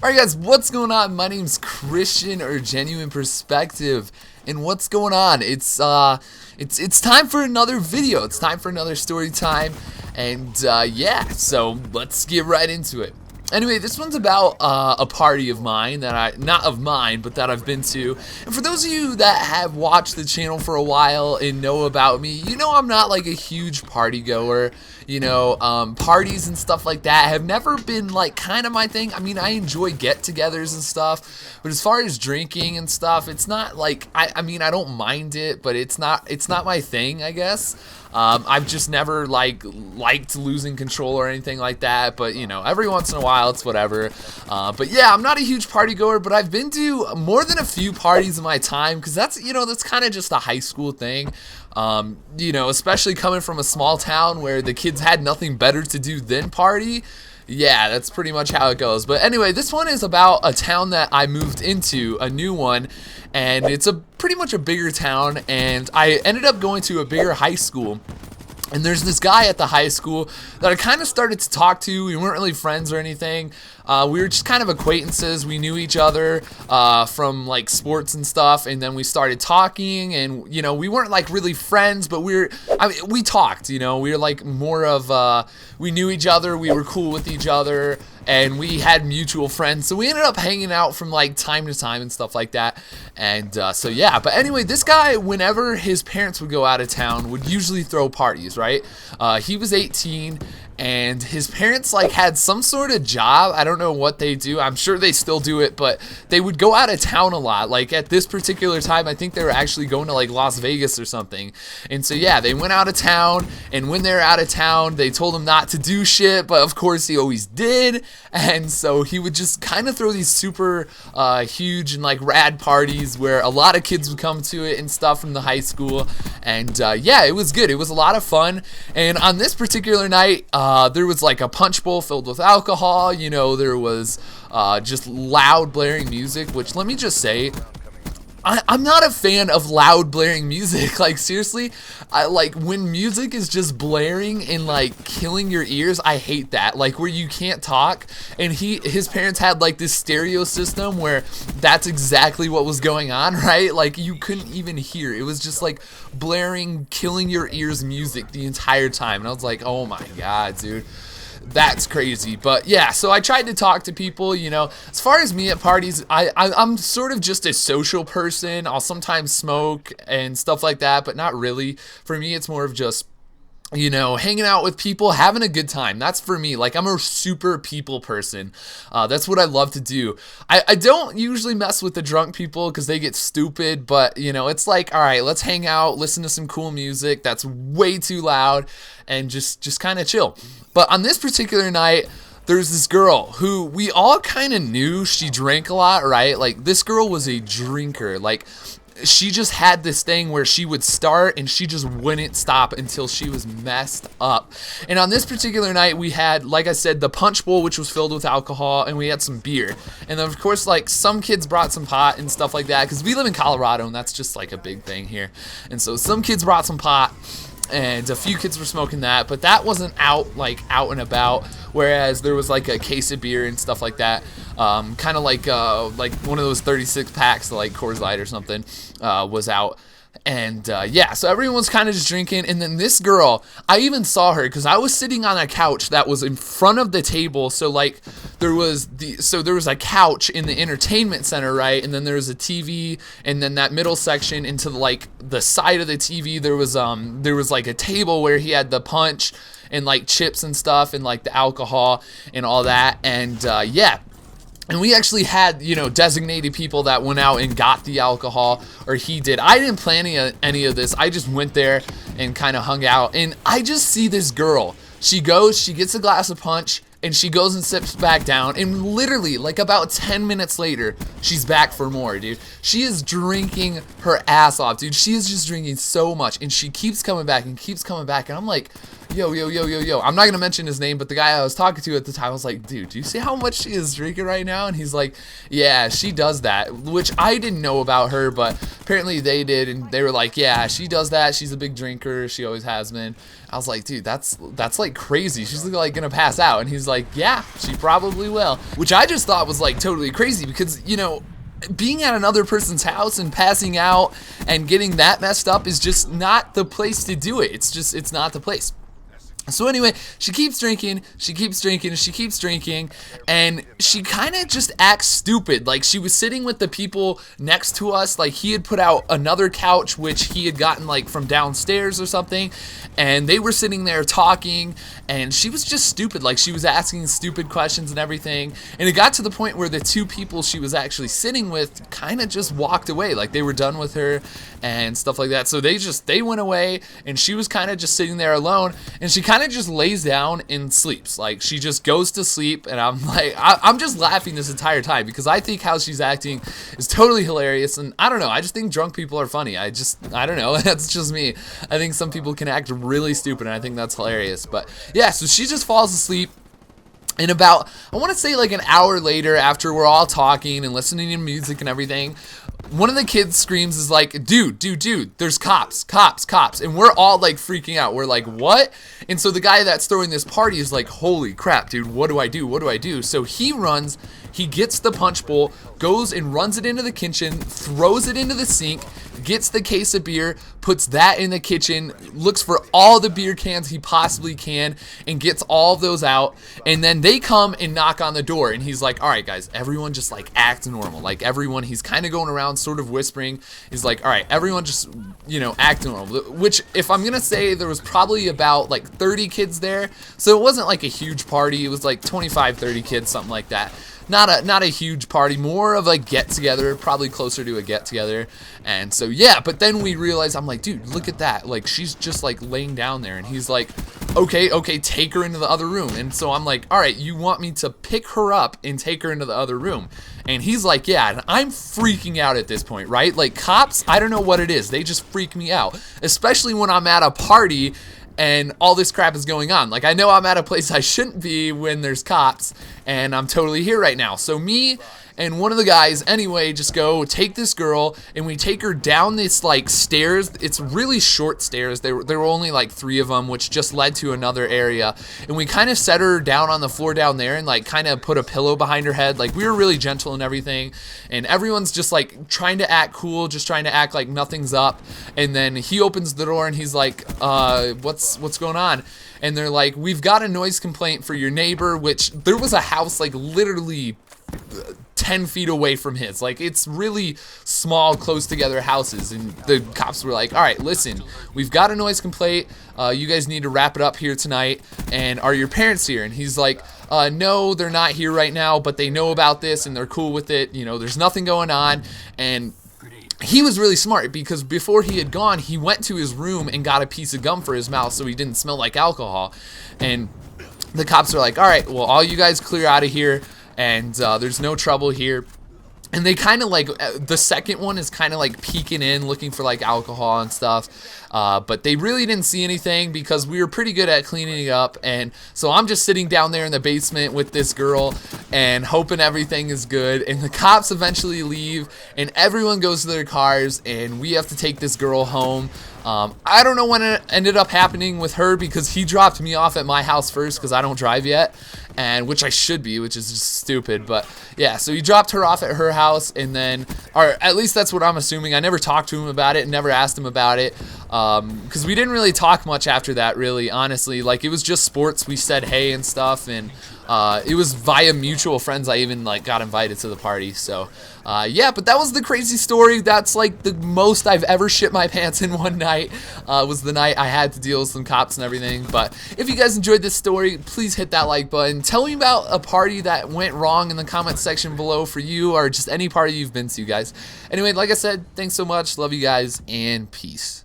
Alright guys, what's going on? My name's Christian, or Genuine Perspective, and what's going on? It's time for another video. It's time for another story time, and yeah, so let's get right into it. Anyway, this one's about a party of mine not of mine, but that I've been to. And for those of you that have watched the channel for a while and know about me, you know I'm not like a huge party goer. You know, parties and stuff like that have never been like kind of my thing. I mean, I enjoy get-togethers and stuff, but as far as drinking and stuff, it's not like I mean, I don't mind it, but it's not my thing, I guess. I've just never liked losing control or anything like that, but you know, every once in a while it's whatever. But yeah, I'm not a huge party goer, but I've been to more than a few parties in my time, because that's kind of just a high school thing. You know, especially coming from a small town where the kids had nothing better to do than party. Yeah, that's pretty much how it goes. But anyway, this one is about a town that I moved into, a new one, and it's pretty much a bigger town, and I ended up going to a bigger high school. And there's this guy at the high school that I kind of started to talk to. We weren't really friends or anything. We were just kind of acquaintances. We knew each other from like sports and stuff, and then we started talking. And you know, we weren't like really friends, but we talked. You know, we were like more of we knew each other. We were cool with each other, and we had mutual friends. So we ended up hanging out from like time to time and stuff like that. And so yeah. But anyway, this guy, whenever his parents would go out of town, would usually throw parties. Right? He was 18. And his parents like had some sort of job. I don't know what they do. I'm sure they still do it, but they would go out of town a lot. Like at this particular time, I think they were actually going to like Las Vegas or something. And so yeah, they went out of town, and when they're out of town, they told him not to do shit, but of course he always did. And so he would just kind of throw these super huge and like rad parties where a lot of kids would come to it and stuff from the high school. And yeah, it was good. It was a lot of fun. And on this particular night, there was like a punch bowl filled with alcohol. You know, there was just loud blaring music, which let me just say, I'm not a fan of loud blaring music. Like seriously, I like when music is just blaring and like killing your ears. I hate that. Like where you can't talk. And his parents had like this stereo system where that's exactly what was going on, right? Like you couldn't even hear. It was just like blaring, killing your ears music the entire time. And I was like, oh my god, dude. That's crazy. But yeah, so I tried to talk to people. You know, as far as me at parties, I'm sort of just a social person. I'll sometimes smoke and stuff like that, but not really. For me, it's more of just, you know, hanging out with people, having a good time. That's for me. Like, I'm a super people person. That's what I love to do. I don't usually mess with the drunk people because they get stupid, but, you know, it's like, all right, let's hang out, listen to some cool music that's way too loud, and just kind of chill. But on this particular night, there's this girl who we all kind of knew she drank a lot, right? Like, this girl was a drinker. Like, she just had this thing where she would start and she just wouldn't stop until she was messed up. And on this particular night, we had, like I said, the punch bowl, which was filled with alcohol, and we had some beer. And then, of course, like, some kids brought some pot and stuff like that, because we live in Colorado, and that's just, like, a big thing here. And so some kids brought some pot, and a few kids were smoking that, but that wasn't out and about, whereas there was like a case of beer and stuff like that, kind of like one of those 36 packs like Coors Light or something was out. And yeah, so everyone was kind of just drinking. And then this girl, I even saw her because I was sitting on a couch that was in front of the table. So like there was a couch in the entertainment center, right? And then there was a TV, and then that middle section into like the side of the TV, there was like a table where he had the punch and like chips and stuff and like the alcohol and all that. And yeah. And we actually had, you know, designated people that went out and got the alcohol, or he did. I didn't plan any of this. I just went there and kind of hung out. And I just see this girl. She gets a glass of punch, and she goes and sips back down. And literally, like about 10 minutes later, she's back for more, dude. She is drinking her ass off, dude. She is just drinking so much. And she keeps coming back and keeps coming back. And I'm like, yo. I'm not gonna mention his name, but the guy I was talking to at the time was like, dude, do you see how much she is drinking right now? And he's like, yeah, she does that, which I didn't know about her, but apparently they did, and they were like, yeah, she does that. She's a big drinker. She always has been. I was like, dude, that's like crazy. She's like gonna pass out. And he's like, yeah, she probably will, which I just thought was like totally crazy because, you know, being at another person's house and passing out and getting that messed up is just not the place to do it. It's not the place. So anyway, she keeps drinking, and she kind of just acts stupid. Like, she was sitting with the people next to us, like he had put out another couch, which he had gotten like from downstairs or something, and they were sitting there talking, and she was just stupid. Like, she was asking stupid questions and everything, and it got to the point where the two people she was actually sitting with kind of just walked away, like they were done with her and stuff like that. So they went away, and she was kind of just sitting there alone, and she kind of just lays down and sleeps. Like, she just goes to sleep, and I'm like, I'm just laughing this entire time because I think how she's acting is totally hilarious, and I don't know, I just think drunk people are funny. I don't know, that's just me. I think some people can act really stupid, and I think that's hilarious. But yeah, so she just falls asleep. And about, I want to say like an hour later, after we're all talking and listening to music and everything, one of the kids screams, is like, dude, there's cops. And we're all like freaking out. We're like, what? And so the guy that's throwing this party is like, holy crap, dude, what do I do? So he runs, he gets the punch bowl, goes and runs it into the kitchen, throws it into the sink, gets the case of beer, puts that in the kitchen, looks for all the beer cans he possibly can, and gets all of those out. And then they come and knock on the door, and he's like, all right, guys, everyone just like act normal. Like, everyone, he's kind of going around sort of whispering. He's like, all right, everyone just, you know, act normal. Which, if I'm gonna say, there was probably about like 30 kids there, so it wasn't like a huge party. It was like 25, 30 kids, something like that. Not a huge party, more of a get-together, probably closer to a get-together. And so, yeah, but then we realized, I'm like, dude, look at that. Like, she's just, like, laying down there. And he's like, okay, take her into the other room. And so I'm like, all right, you want me to pick her up and take her into the other room? And he's like, yeah, and I'm freaking out at this point, right? Like, cops, I don't know what it is. They just freak me out, especially when I'm at a party and all this crap is going on. Like, I know I'm at a place I shouldn't be when there's cops, and I'm totally here right now. So me and one of the guys, anyway, just go take this girl, and we take her down this, like, stairs. It's really short stairs. There were only, like, 3 of them, which just led to another area. And we kind of set her down on the floor down there and, like, kind of put a pillow behind her head. Like, we were really gentle and everything. And everyone's just, like, trying to act cool, just trying to act like nothing's up. And then he opens the door, and he's like, what's going on? And they're like, we've got a noise complaint for your neighbor, which there was a house, like, literally 10 feet away from his. Like, it's really small, close together houses. And the cops were like, all right, listen, we've got a noise complaint. You guys need to wrap it up here tonight. And are your parents here? And he's like, no, they're not here right now, but they know about this and they're cool with it. You know, there's nothing going on. And he was really smart because before he had gone, he went to his room and got a piece of gum for his mouth so he didn't smell like alcohol. And the cops are like, all right, well, all you guys clear out of here, and there's no trouble here. And they kind of like, the second one is kind of like peeking in, looking for like alcohol and stuff. But they really didn't see anything because we were pretty good at cleaning it up. And so I'm just sitting down there in the basement with this girl and hoping everything is good. And the cops eventually leave and everyone goes to their cars and we have to take this girl home. I don't know when it ended up happening with her because he dropped me off at my house first because I don't drive yet, and which I should be, which is just stupid. But yeah, so he dropped her off at her house, and then, or at least that's what I'm assuming. I never talked to him about it, never asked him about it, because we didn't really talk much after that, really, honestly. Like, it was just sports. We said hey and stuff, and it was via mutual friends. I even like got invited to the party. So yeah, but that was the crazy story. That's like the most I've ever shit my pants in one night. Was the night I had to deal with some cops and everything. But if you guys enjoyed this story, please hit that like button. Tell me about a party that went wrong in the comment section below for you, or just any party you've been to, guys. Anyway, like I said, thanks so much. Love you guys, and peace.